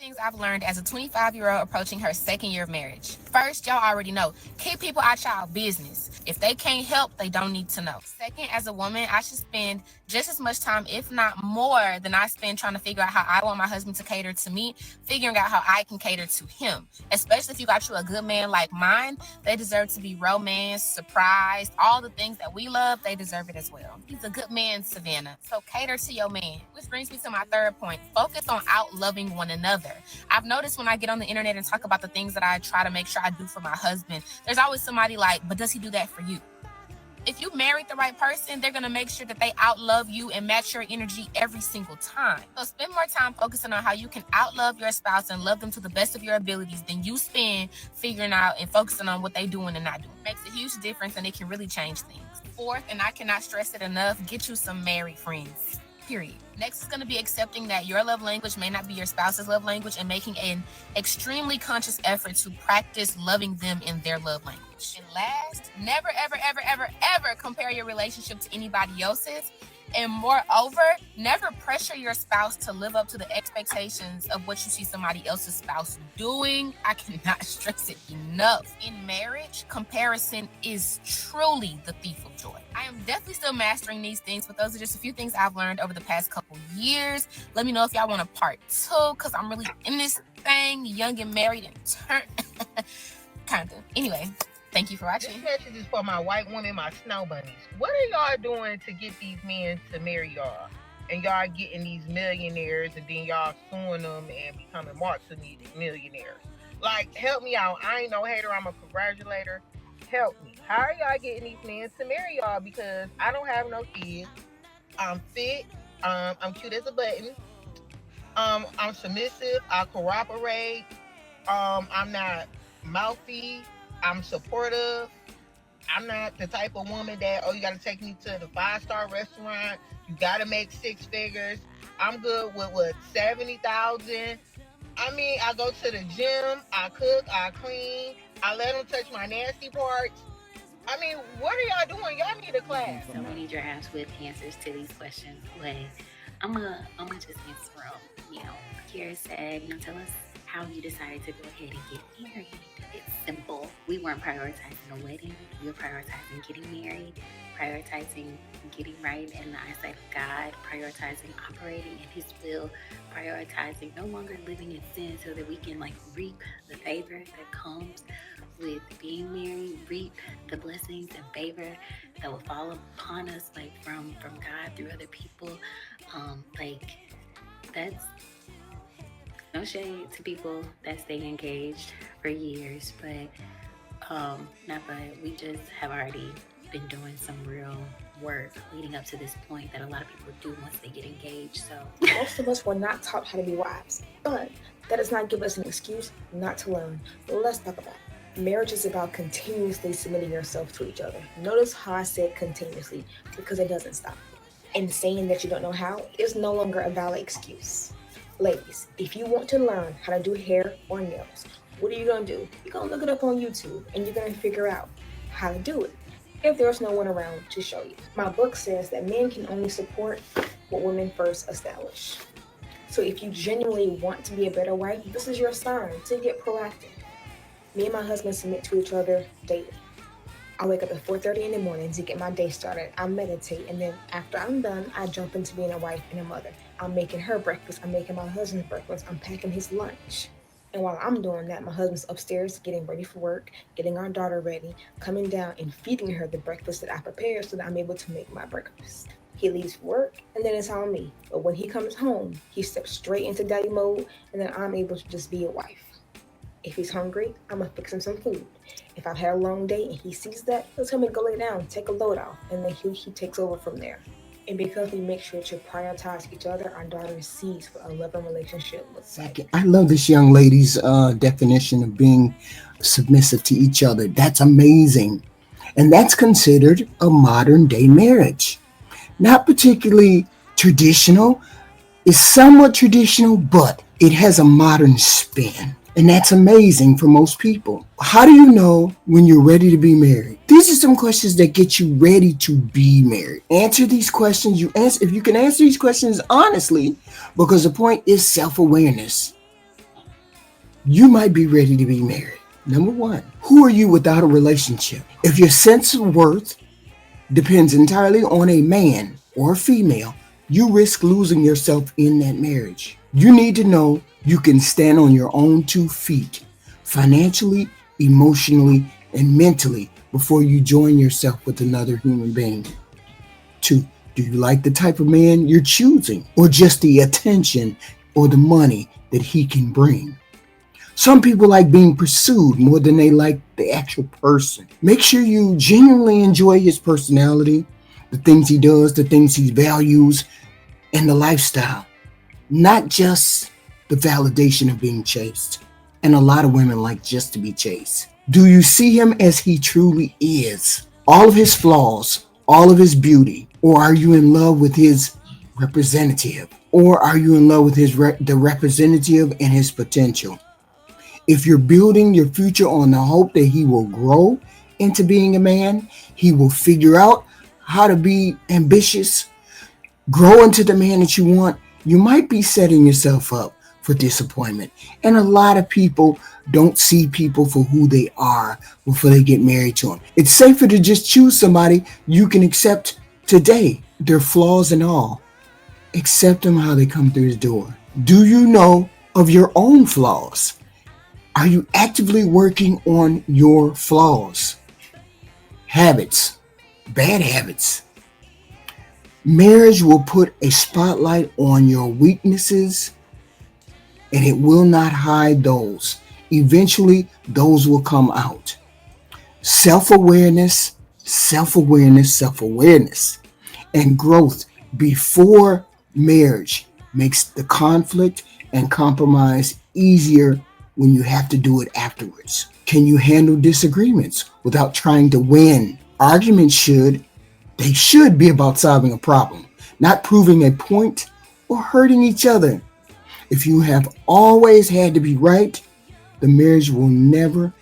Things I've learned as a 25-year-old approaching her second year of marriage. First, y'all already know, keep people out y'all business. If they can't help, they don't need to know. Second, as a woman, I should spend just as much time, if not more, than I spend trying to figure out how I want my husband to cater to me, figuring out how I can cater to him. Especially if you got you a good man like mine, they deserve to be romanced, surprised, all the things that we love, they deserve it as well. He's a good man, Savannah. So cater to your man. Which brings me to my third point. Focus on out loving one another. I've noticed when I get on the internet and talk about the things that I try to make sure I do for my husband, there's always somebody like, but does he do that for you? If you married the right person, they're going to make sure that they outlove you and match your energy every single time. So spend more time focusing on how you can outlove your spouse and love them to the best of your abilities than you spend figuring out and focusing on what they're doing and not doing. It makes a huge difference and it can really change things. Fourth, and I cannot stress it enough, get you some married friends. Period. Next is going to be accepting that your love language may not be your spouse's love language and making an extremely conscious effort to practice loving them in their love language. And last, never, ever, ever, ever, ever compare your relationship to anybody else's. And moreover, never pressure your spouse to live up to the expectations of what you see somebody else's spouse doing. I cannot stress it enough. In marriage, comparison is truly the thief of joy. I am definitely still mastering these things, but those are just a few things I've learned over the past couple years. Let me know if y'all want a part 2, because I'm really in this thing, young and married and turn. Kind of. Anyway. Thank you for watching. This message is for my white women, my snow bunnies. What are y'all doing to get these men to marry y'all? And y'all getting these millionaires and then y'all suing them and becoming multi-millionaires. Like, help me out. I ain't no hater. I'm a congratulator. Help me. How are y'all getting these men to marry y'all? Because I don't have no kids. I'm fit. I'm cute as a button. I'm submissive. I cooperate. I'm not mouthy. I'm supportive. I'm not the type of woman that, oh, you got to take me to the 5-star restaurant. You got to make 6 figures. I'm good with, 70,000. I mean, I go to the gym. I cook. I clean. I let them touch my nasty parts. I mean, what are y'all doing? Y'all need a class. So we need your ass with answers to these questions. But I'm gonna just answer them. Kiera said, tell us how you decided to go ahead and get married. It's simple. We weren't prioritizing a wedding. We were prioritizing getting married, prioritizing getting right in the eyesight of God, prioritizing operating in His will, prioritizing no longer living in sin so that we can reap the favor that comes with being married, reap the blessings and favor that will fall upon us from God through other people. That's no shade to people that stay engaged for years, but we just have already been doing some real work leading up to this point that a lot of people do once they get engaged. So most of us were not taught how to be wives, but that does not give us an excuse not to learn. Let's talk about it. Marriage is about continuously submitting yourself to each other. Notice how I said continuously, because it doesn't stop. And saying that you don't know how is no longer a valid excuse. Ladies, if you want to learn how to do hair or nails, what are you going to do? You're going to look it up on YouTube and you're going to figure out how to do it if there's no one around to show you. My book says that men can only support what women first establish. So if you genuinely want to be a better wife, this is your sign to get proactive. Me and my husband submit to each other daily. I wake up at 4:30 in the morning to get my day started. I meditate, and then after I'm done, I jump into being a wife and a mother. I'm making her breakfast. I'm making my husband's breakfast. I'm packing his lunch. And while I'm doing that, my husband's upstairs getting ready for work, getting our daughter ready, coming down and feeding her the breakfast that I prepared so that I'm able to make my breakfast. He leaves for work, and then it's on me. But when he comes home, he steps straight into daddy mode, and then I'm able to just be a wife. If he's hungry, I'm going to fix him some food. If I've had a long day and he sees that, he'll tell me to go lay down, take a load off, and then he takes over from there. And because we make sure to prioritize each other, our daughter sees what a loving relationship looks like. I love this young lady's definition of being submissive to each other. That's amazing. And that's considered a modern day marriage. Not particularly traditional. It's somewhat traditional, but it has a modern spin. And that's amazing for most people. How do you know when you're ready to be married? These are some questions that get you ready to be married. Answer these questions. If you can answer these questions honestly, because the point is self-awareness. You might be ready to be married. Number one, who are you without a relationship? If your sense of worth depends entirely on a man or a female, you risk losing yourself in that marriage. You need to know you can stand on your own 2 feet, financially, emotionally, and mentally before you join yourself with another human being. Two, do you like the type of man you're choosing or just the attention or the money that he can bring? Some people like being pursued more than they like the actual person. Make sure you genuinely enjoy his personality, the things he does, the things he values, and the lifestyle, not just the validation of being chased. And a lot of women like just to be chased. Do you see him as he truly is? All of his flaws, all of his beauty, or are you in love with his representative? Or are you in love with the representative and his potential? If you're building your future on the hope that he will grow into being a man, he will figure out how to be ambitious, grow into the man that you want, you might be setting yourself up for disappointment. And a lot of people don't see people for who they are before they get married to them. It's safer to just choose somebody you can accept today, their flaws and all. Accept them how they come through the door. Do you know of your own flaws? Are you actively working on your flaws? Habits, bad habits. Marriage will put a spotlight on your weaknesses and it will not hide those. Eventually, those will come out. Self awareness, self awareness, self awareness, and growth before marriage makes the conflict and compromise easier when you have to do it afterwards. Can you handle disagreements without trying to win? Arguments should be about solving a problem, not proving a point or hurting each other. If you have always had to be right, the marriage will never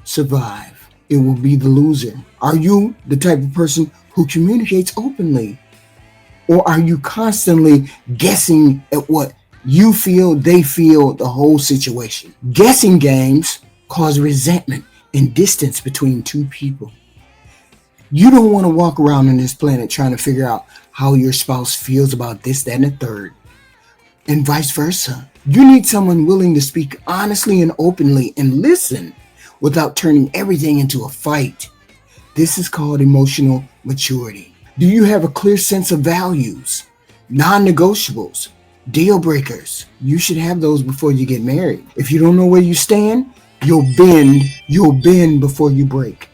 survive. It will be the loser. Are you the type of person who communicates openly? Or are you constantly guessing at what you feel, they feel, the whole situation? Guessing games cause resentment and distance between two people. You don't want to walk around on this planet trying to figure out how your spouse feels about this, that, and the third, and vice versa. You need someone willing to speak honestly and openly and listen without turning everything into a fight. This is called emotional maturity. Do you have a clear sense of values, non-negotiables, deal breakers? You should have those before you get married. If you don't know where you stand, you'll bend before you break.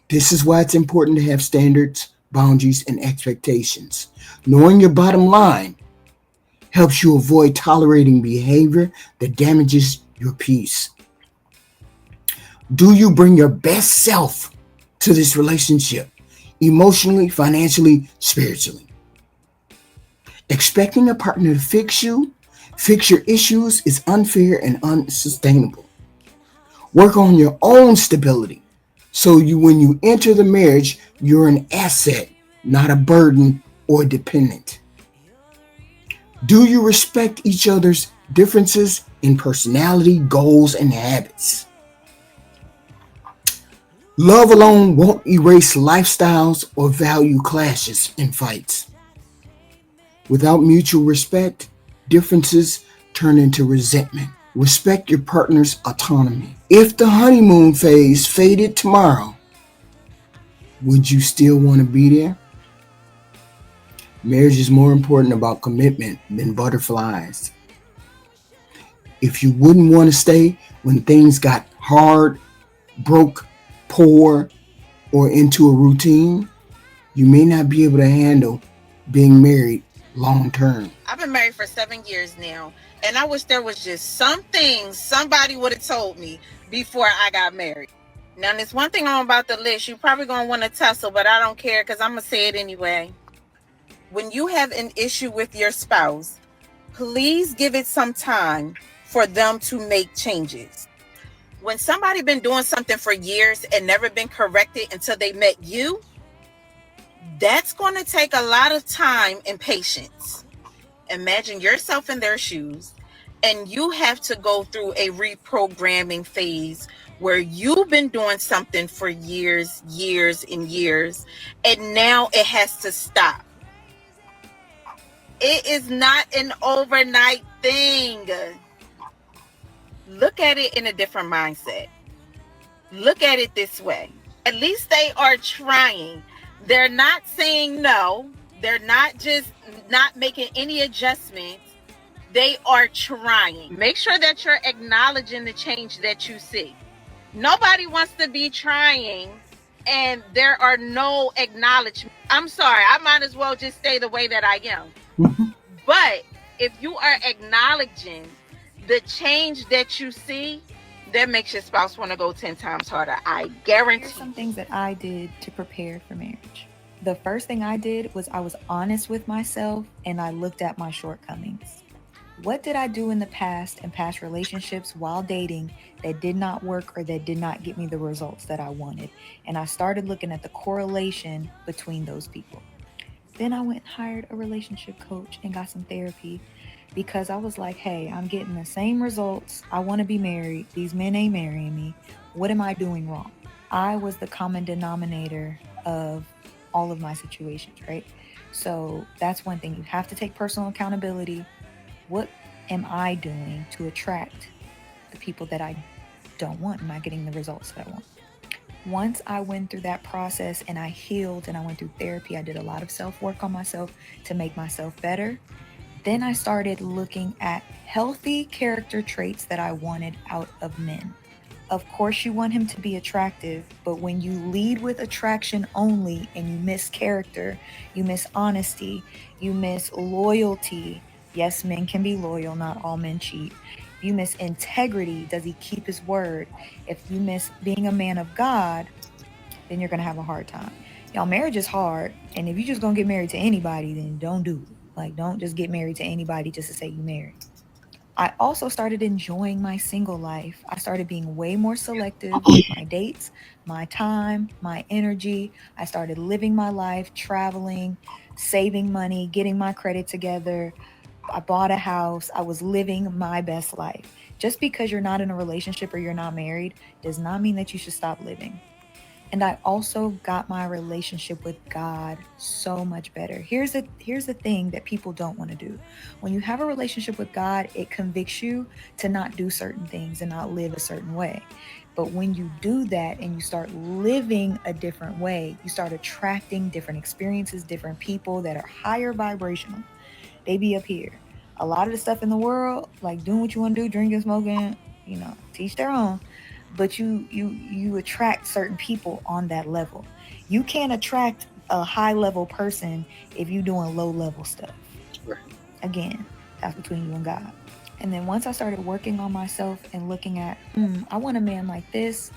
This is why it's important to have standards, boundaries, and expectations. Knowing your bottom line helps you avoid tolerating behavior that damages your peace. Do you bring your best self to this relationship? Emotionally, financially, spiritually. Expecting a partner to fix your issues is unfair and unsustainable. Work on your own stability. So when you enter the marriage, you're an asset, not a burden or dependent. Do you respect each other's differences in personality, goals, and habits? Love alone won't erase lifestyles or value clashes and fights. Without mutual respect, differences turn into resentment. Respect your partner's autonomy. If the honeymoon phase faded tomorrow, would you still want to be there? Marriage is more important about commitment than butterflies. If you wouldn't want to stay when things got hard, broke, poor, or into a routine, you may not be able to handle being married long term. I've been married for 7 years now, and I wish there was just some things somebody would have told me before I got married. Now, there's one thing I'm about to list. You're probably going to want to tussle, but I don't care because I'm going to say it anyway. When you have an issue with your spouse, please give it some time for them to make changes. When somebody been doing something for years and never been corrected until they met you, that's going to take a lot of time and patience. Imagine yourself in their shoes. And you have to go through a reprogramming phase where you've been doing something for years, years, and years, and now it has to stop. It is not an overnight thing. Look at it in a different mindset. Look at it this way. At least they are trying. They're not saying no. They're not just not making any adjustments. They are trying. Make sure that you're acknowledging the change that you see. Nobody wants to be trying and there are no acknowledgments. I'm sorry, I might as well just stay the way that I am. Mhm. But if you are acknowledging the change that you see, that makes your spouse want to go 10 times harder. I guarantee. Here's some things that I did to prepare for marriage. The first thing I did was I was honest with myself and I looked at my shortcomings. What did I do in the past and past relationships while dating that did not work or that did not get me the results that I wanted? And I started looking at the correlation between those people. Then I went and hired a relationship coach and got some therapy because I was like, hey, I'm getting the same results. I want to be married. These men ain't marrying me. What am I doing wrong? I was the common denominator of all of my situations, right? So that's one thing. You have to take personal accountability. What am I doing to attract the people that I don't want? Am I getting the results that I want? Once I went through that process and I healed and I went through therapy, I did a lot of self work on myself to make myself better. Then I started looking at healthy character traits that I wanted out of men. Of course, you want him to be attractive, but when you lead with attraction only and you miss character, you miss honesty, you miss loyalty. Yes, men can be loyal, not all men cheat. If you miss integrity, does he keep his word? If you miss being a man of God, then you're going to have a hard time. Y'all, marriage is hard. And if you're just going to get married to anybody, then don't do it. Like, don't just get married to anybody just to say you married. I also started enjoying my single life. I started being way more selective with my dates, my time, my energy. I started living my life, traveling, saving money, getting my credit together. I bought a house. I was living my best life. Just because you're not in a relationship or you're not married does not mean that you should stop living. And I also got my relationship with God so much better. Here's the thing that people don't want to do. When you have a relationship with God, it convicts you to not do certain things and not live a certain way. But when you do that and you start living a different way, you start attracting different experiences, different people that are higher vibrational. They be up here. A lot of the stuff in the world, like doing what you want to do, drinking, smoking, teach their own. But you attract certain people on that level. You can't attract a high level person if you're doing low level stuff. Right. Again, that's between you and God. And then once I started working on myself and looking at, I want a man like this.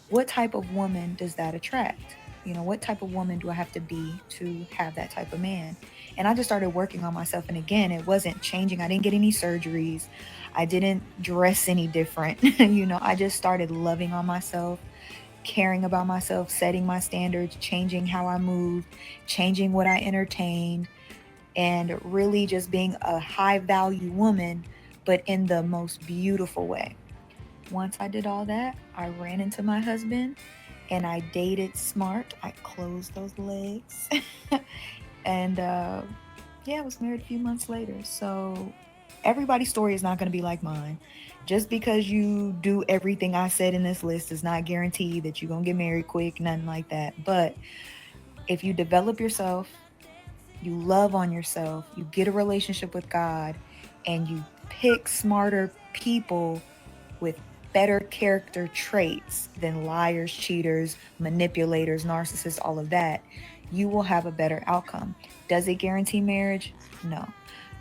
What type of woman does that attract? What type of woman do I have to be to have that type of man? And I just started working on myself. And again, it wasn't changing. I didn't get any surgeries. I didn't dress any different. I just started loving on myself, caring about myself, setting my standards, changing how I moved, changing what I entertained, and really just being a high value woman, but in the most beautiful way. Once I did all that, I ran into my husband and I dated smart. I closed those legs. And yeah, I was married a few months later. So everybody's story is not going to be like mine. Just because you do everything I said in this list does not guarantee that you're going to get married quick, nothing like that. But if you develop yourself, you love on yourself, you get a relationship with God, and you pick smarter people with better character traits than liars, cheaters, manipulators, narcissists, all of that, you will have a better outcome. Does it guarantee marriage? No.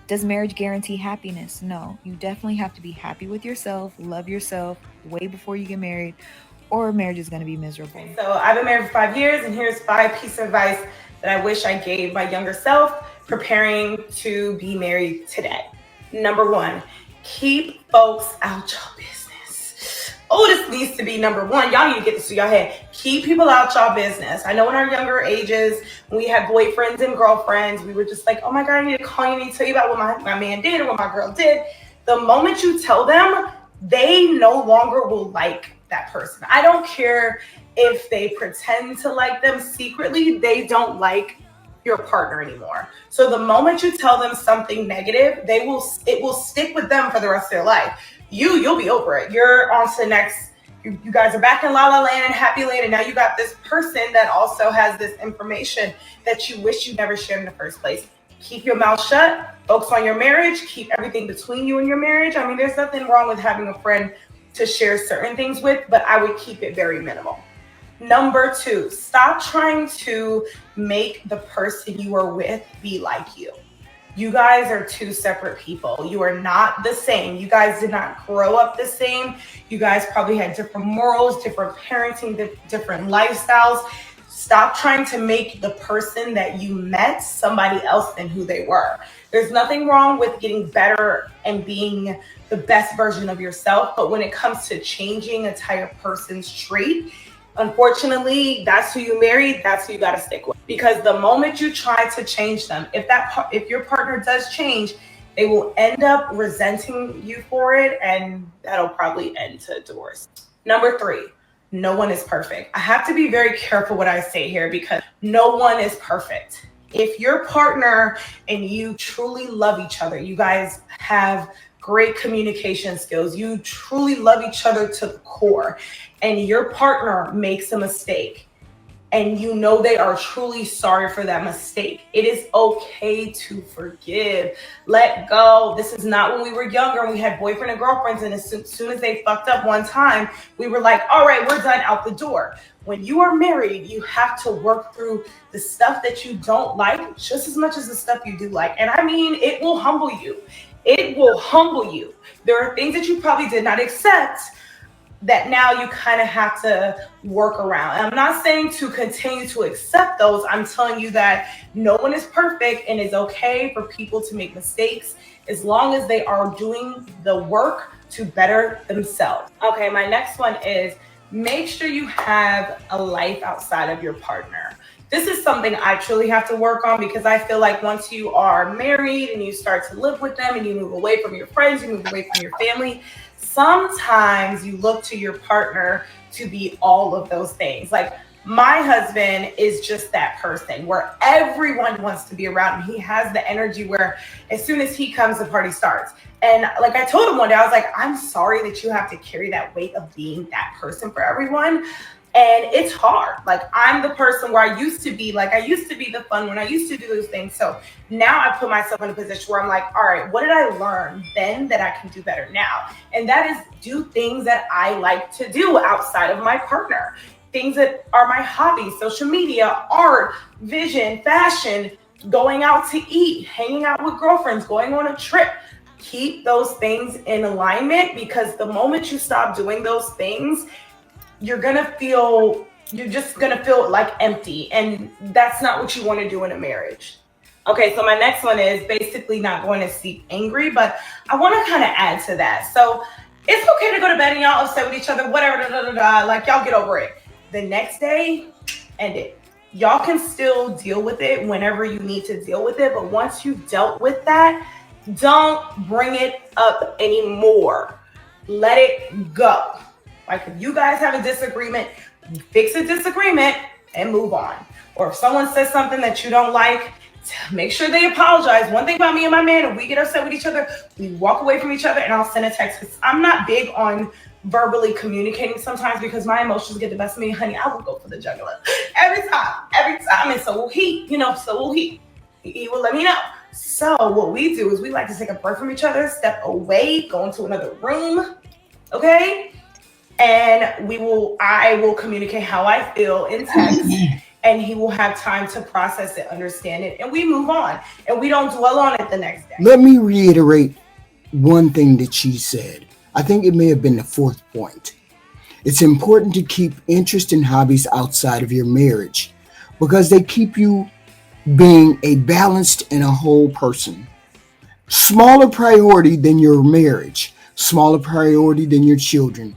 Does marriage guarantee happiness? No. You definitely have to be happy with yourself, love yourself way before you get married, or marriage is going to be miserable. So I've been married for 5 years, and here's 5 pieces of advice that I wish I gave my younger self preparing to be married today. Number one, keep folks out your business. Oh, this needs to be number one. Y'all need to get this to your head. Keep people out y'all business. I know in our younger ages, when we had boyfriends and girlfriends, we were just like, oh my God, I need to call you, I need to tell you about what my man did or what my girl did. The moment you tell them, they no longer will like that person. I don't care if they pretend to like them secretly, they don't like your partner anymore. So the moment you tell them something negative, it will stick with them for the rest of their life. You'll be over it. You're on to the next. You guys are back in La La Land and Happy Land, and now you got this person that also has this information that you wish you never shared in the first place. Keep your mouth shut. Focus on your marriage. Keep everything between you and your marriage. I mean, there's nothing wrong with having a friend to share certain things with, but I would keep it very minimal. Number 2, stop trying to make the person you are with be like you. You guys are two separate people. You are not the same. You guys did not grow up the same. You guys probably had different morals, different parenting, different lifestyles. Stop trying to make the person that you met somebody else than who they were. There's nothing wrong with getting better and being the best version of yourself, but when it comes to changing a entire person's trait, unfortunately, that's who you married, that's who you got to stick with. Because the moment you try to change them, if your partner does change, they will end up resenting you for it, and that'll probably end to divorce. Number 3, no one is perfect. I have to be very careful what I say here because no one is perfect. If your partner and you truly love each other, you guys have great communication skills, you truly love each other to the core, and your partner makes a mistake, and you know they are truly sorry for that mistake, it is okay to forgive. Let go. This is not when we were younger and we had boyfriend and girlfriends, and as soon as they fucked up one time, we were like, all right, we're done, out the door. When you are married, you have to work through the stuff that you don't like just as much as the stuff you do like. And I mean, it will humble you. It will humble you. There are things that you probably did not accept that now you kind of have to work around. And I'm not saying to continue to accept those. I'm telling you that no one is perfect, and it's okay for people to make mistakes as long as they are doing the work to better themselves. Okay, my next one is make sure you have a life outside of your partner. This is something I truly have to work on because I feel like once you are married and you start to live with them and you move away from your friends, you move away from your family, sometimes you look to your partner to be all of those things. Like my husband is just that person where everyone wants to be around him. He has the energy where as soon as he comes, the party starts. And like I told him one day, I was like, I'm sorry that you have to carry that weight of being that person for everyone. And it's hard. Like I'm the person where I used to be the fun one. I used to do those things. So now I put myself in a position where I'm like, all right, what did I learn then that I can do better now? And that is do things that I like to do outside of my partner. Things that are my hobbies, social media, art, vision, fashion, going out to eat, hanging out with girlfriends, going on a trip. Keep those things in alignment, because the moment you stop doing those things, you're just gonna feel like empty, and that's not what you want to do in a marriage. Okay, so my next one is basically not going to sleep angry, but I want to kind of add to that. So it's okay to go to bed and y'all upset with each other, whatever, like y'all get over it. The next day, end it. Y'all can still deal with it whenever you need to deal with it, but once you've dealt with that, don't bring it up anymore. Let it go. Like if you guys have a disagreement, fix a disagreement and move on. Or if someone says something that you don't like, make sure they apologize. One thing about me and my man, if we get upset with each other, we walk away from each other and I'll send a text. Because I'm not big on verbally communicating sometimes because my emotions get the best of me. Honey, I will go for the jugular. Every time. And so will he, so will he. He will let me know. So what we do is we like to take a break from each other, step away, go into another room, okay? And I will communicate how I feel in text, and he will have time to process it, understand it, and we move on. And we don't dwell on it the next day. Let me reiterate one thing that she said. I think it may have been the 4th point. It's important to keep interest and hobbies outside of your marriage because they keep you being a balanced and a whole person. Smaller priority than your marriage, smaller priority than your children.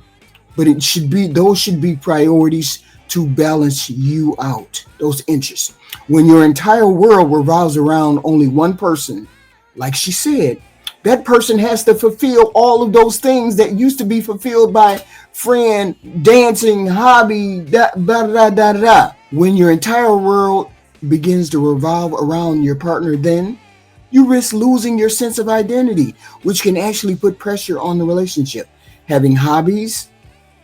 But those should be priorities to balance you out, those interests. When your entire world revolves around only one person, like she said, That person has to fulfill all of those things that used to be fulfilled by friend, dancing, hobby, da. When your entire world begins to revolve around your partner, then you risk losing your sense of identity, which can actually put pressure on the relationship. Having hobbies,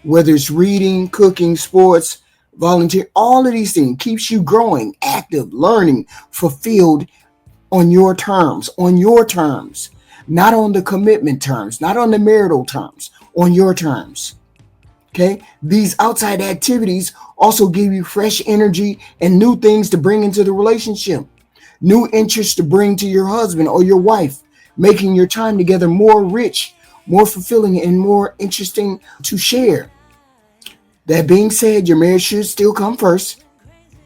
whether it's reading, cooking, sports, volunteer, all of these things keeps you growing, active, learning, fulfilled on your terms, not on the commitment terms, not on the marital terms, on your terms. Okay? These outside activities also give you fresh energy and new things to bring into the relationship, new interests to bring to your husband or your wife, making your time together more rich, more fulfilling, and more interesting to share. That being said, your marriage should still come first.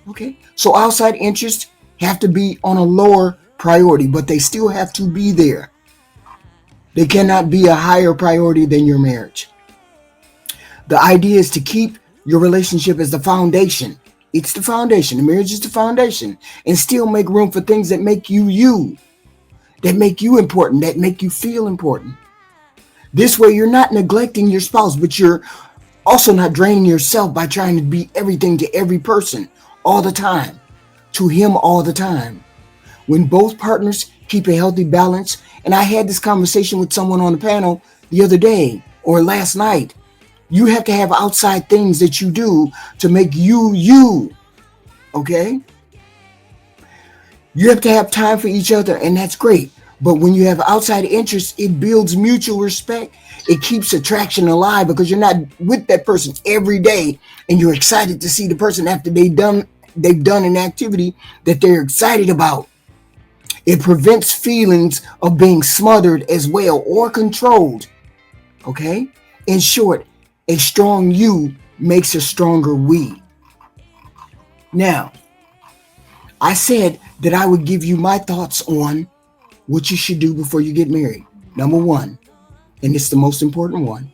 Okay? So outside interests have to be on a lower priority, but they still have to be there. They cannot be a higher priority than your marriage. The idea is to keep your relationship as the foundation. It's the foundation. The marriage is the foundation. And still make room for things that make you, that make you important, that make you feel important. This way, you're not neglecting your spouse, but you're also not draining yourself by trying to be everything to every person all the time, to him all the time. When both partners keep a healthy balance, and I had this conversation with someone on the panel the other day or last night, you have to have outside things that you do to make you, okay? You have to have time for each other, and that's great. But when you have outside interests, it builds mutual respect. It keeps attraction alive because you're not with that person every day, and you're excited to see the person after they've done an activity that they're excited about. It prevents feelings of being smothered as well or controlled. Okay? In short, a strong you makes a stronger we. Now, I said that I would give you my thoughts on what you should do before you get married. Number one, and it's the most important one,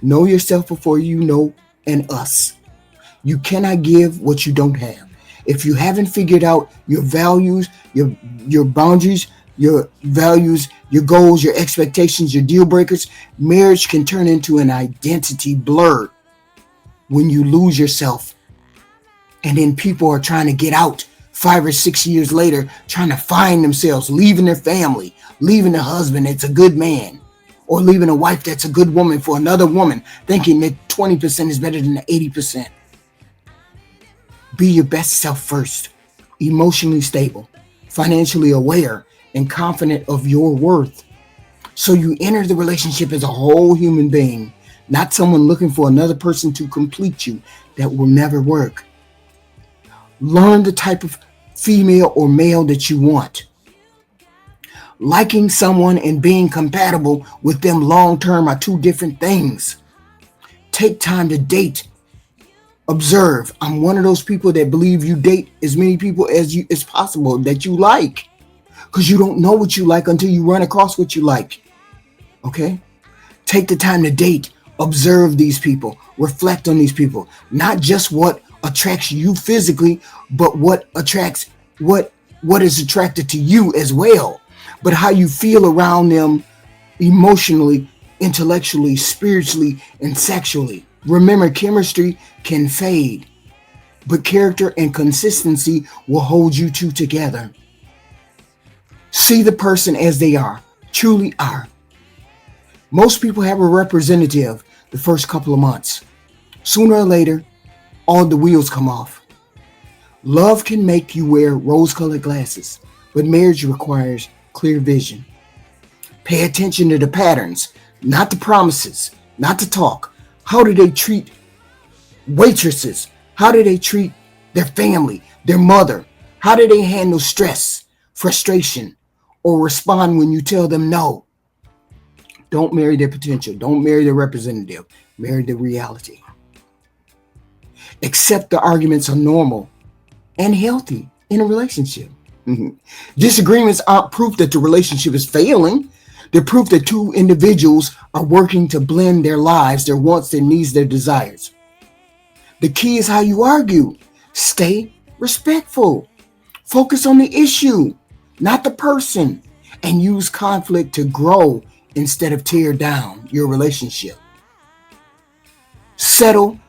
know yourself before you know an us. You cannot give what you don't have. If you haven't figured out your values, your boundaries, your values, your goals, your expectations, your deal breakers, marriage can turn into an identity blur when you lose yourself. And then people are trying to get out 5 or 6 years later, trying to find themselves, leaving their family, leaving a husband that's a good man, or leaving a wife that's a good woman for another woman, thinking that 20% is better than the 80%. Be your best self first, emotionally stable, financially aware, and confident of your worth. So you enter the relationship as a whole human being, not someone looking for another person to complete you. That will never work. Learn the type of female or male that you want. Liking someone and being compatible with them long term are two different things. Take time to date. Observe. I'm one of those people that believe you date as many people as possible that you like, because you don't know what you like until you run across what you like. Okay? Take the time to date. Observe these people. Reflect on these people. Not just what attracts you physically, but what is attracted to you as well. But how you feel around them emotionally, intellectually, spiritually, and sexually. Remember, chemistry can fade, but character and consistency will hold you two together. See the person as they are, truly are. Most people have a representative the first couple of months. Sooner or later, all the wheels come off. Love can make you wear rose-colored glasses, but marriage requires clear vision. Pay attention to the patterns, not the promises, not the talk. How do they treat waitresses? How do they treat their family, their mother? How do they handle stress, frustration, or respond when you tell them no? Don't marry their potential. Don't marry their representative. Marry the reality. Accept the arguments are normal and healthy in a relationship. Disagreements aren't proof that the relationship is failing. They're proof that two individuals are working to blend their lives, their wants, their needs, their desires. The key is how you argue. Stay respectful. Focus on the issue, not the person. and use conflict to grow instead of tear down your relationship. Settle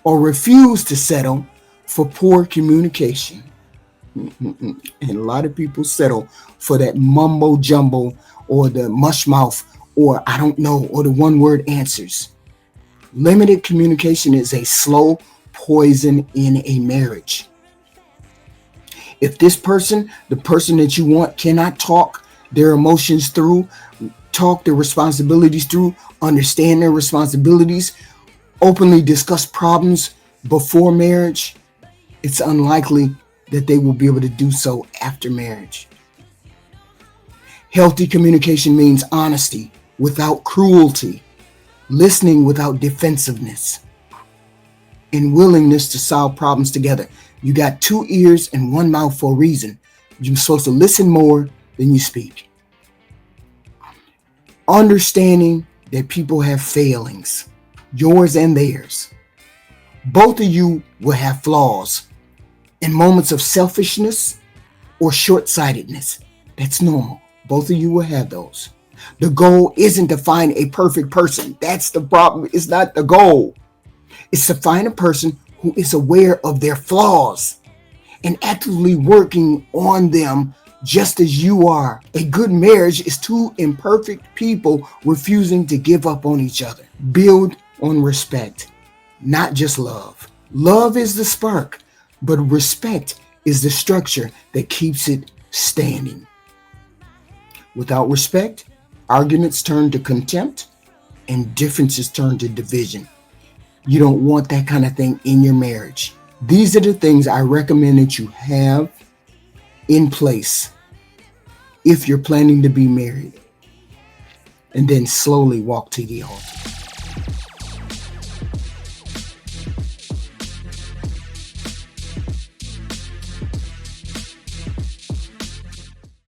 or refuse to settle for poor communication. And a lot of people settle for that mumbo jumbo or the mush mouth or I don't know or the one word answers. Limited communication is a slow poison in a marriage. If this person, the person that you want, cannot talk their emotions through, talk their responsibilities through, understand their responsibilities, openly discuss problems before marriage, it's unlikely that they will be able to do so after marriage. Healthy communication means honesty without cruelty, listening without defensiveness, and willingness to solve problems together. You got 2 ears and 1 mouth for a reason. You're supposed to listen more than you speak. Understanding that people have failings, yours and theirs. Both of you will have flaws and moments of selfishness or short-sightedness. That's normal. Both of you will have those. The goal isn't to find a perfect person. That's the problem. It's not the goal. It's to find a person who is aware of their flaws and actively working on them just as you are. A good marriage is two imperfect people refusing to give up on each other. Build on respect, not just love. Love is the spark, but respect is the structure that keeps it standing. Without respect, arguments turn to contempt and differences turn to division. You don't want that kind of thing in your marriage. These are the things I recommend that you have in place if you're planning to be married, and then slowly walk to the altar.